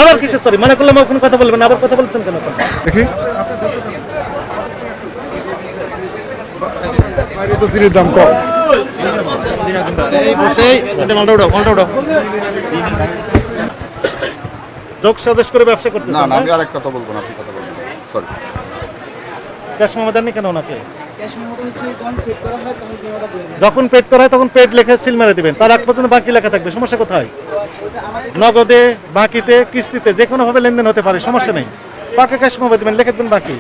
আবার কিসের সরি? মানে করলাম কোনো কথা বলবেন না, আবার কথা বলছেন কেন? দেখি বাইরে তো চিনির দাম কম। যোগ সাজেশ করে ব্যবসা করতে না না, আমি আরেক কথা বলবো না, আপনি কথা বলবেন। সরি, ক্যাশ মেমো দেননি কেন ওনাকে? যখন পেড করা হয় তখন পেড লেখা সিল মেরে দিবেন, তার আগ পর্যন্ত বাকি লেখা থাকবে। সমস্যা কোথায়? নগদে, বাকিতে, কিস্তিতে যে কোনো ভাবে লেনদেন হতে পারে, সমস্যা নেই। পাকা ক্যাশ মেমো দিবেন, লিখে দেবেন বাকি।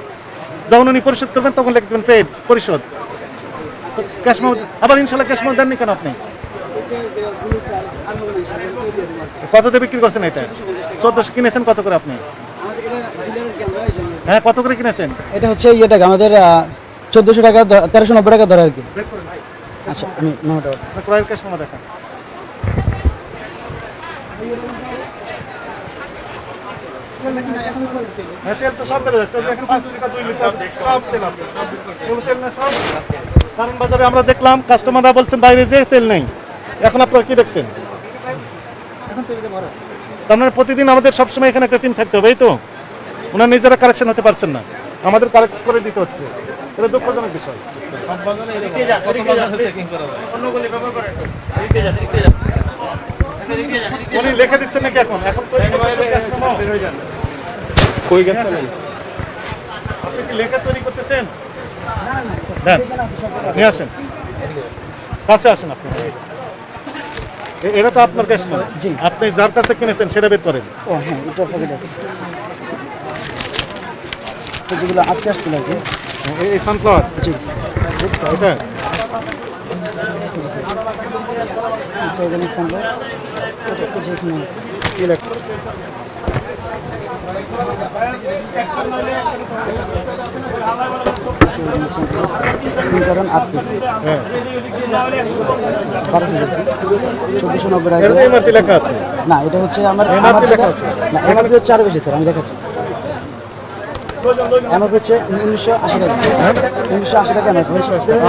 যখন উনি পরিশোধ করবেন তখন লিখে দেবেন পেড পরিশোধ। ক্যাশ মেমো আবার ইনশাল্লাহ ক্যাশ মেমো দেননি কেন আপনি? কততে বিক্রি করছেন এটা? 1400 কিনেছেন কত করে আপনি? হ্যাঁ, কত করে কিনেছেন? এটা হচ্ছে ইয়েটা আমাদের 1400 টাকা 1390 টাকা ধরে আর কি। আচ্ছা, আমি নোটা ক্রয়ের ক্যাশ মেমো দেখান। হ্যাঁ, তেল তো সব বেড়ে যাচ্ছে। এখন 5 টাকা 2 লিটার সব তেল আছে। কোনো তেল না সব। কারণ বাজারে আমরা দেখলাম কাস্টমাররা বলছেন বাইরে যে তেল নেই। এখন আপনারা কি দেখছেন? তার মানে প্রতিদিন আমাদের সবসময় এখানে একটা টিম থাকতে হবে, এই তো? ওনারা নিজেরা কারেকশন হতে পারছেন না, আমাদের কারেক্ট করে দিতে হচ্ছে। এটা দুঃখজনক বিষয়। উনি লিখে দিচ্ছেন নাকি এখন? এখন তৈরি করতেছেন cash memo? কই গেছে? আপনি কি লেখা তৈরি করতেছেন? দেন, নিয়ে আসেন, কাছে আসেন আপনি। এটা তো আপনার ক্যাশ মেমো। জি। আপনি যার কাছে কিনেছেন সেটা বের করেন। ও হ্যাঁ, এটা প্যাকেট আছে। তো যেগুলো আজকে আসছিল আর কি। এই সানফ্লাওয়ার জি, এটা অর্গানিক সানফ্লাওয়ার। এটা এই যে এখানে আছে। কি লেখা? কারণ 8 পিস হ্যাঁ, 1490 টাকা। এর এমআরপি লেখা আছে। না, এটা হচ্ছে আমার MRP লেখা আছে। না, এমআরপি হচ্ছে আরো বেশি স্যার, আমি দেখাচ্ছি। এমআরপি হচ্ছে 1980 টাকা। 1980 টাকা এমআরপি।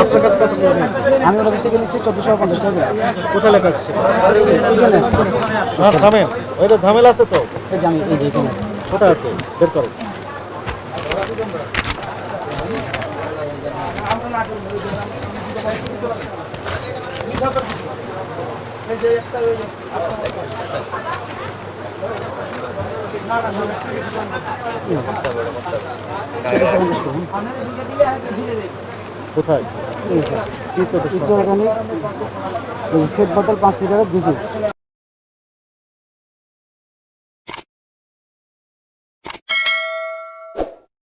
আপনার কাছে কত করে নিয়েছে? আমি ওর থেকে নিচ্ছি 1450 টাকা। কোথায় লেখা আছে সেটা? এখানে আছে। না, ঝামেল, ওইটা ঝামেলা আছে তো। এই যে আমি এই যে এখানে আছে। কোথায় আছে? বের করো। কোথায়? এই যে, অর্গানিক, এই সেট বোতল 5 লিটারের 2 পিস।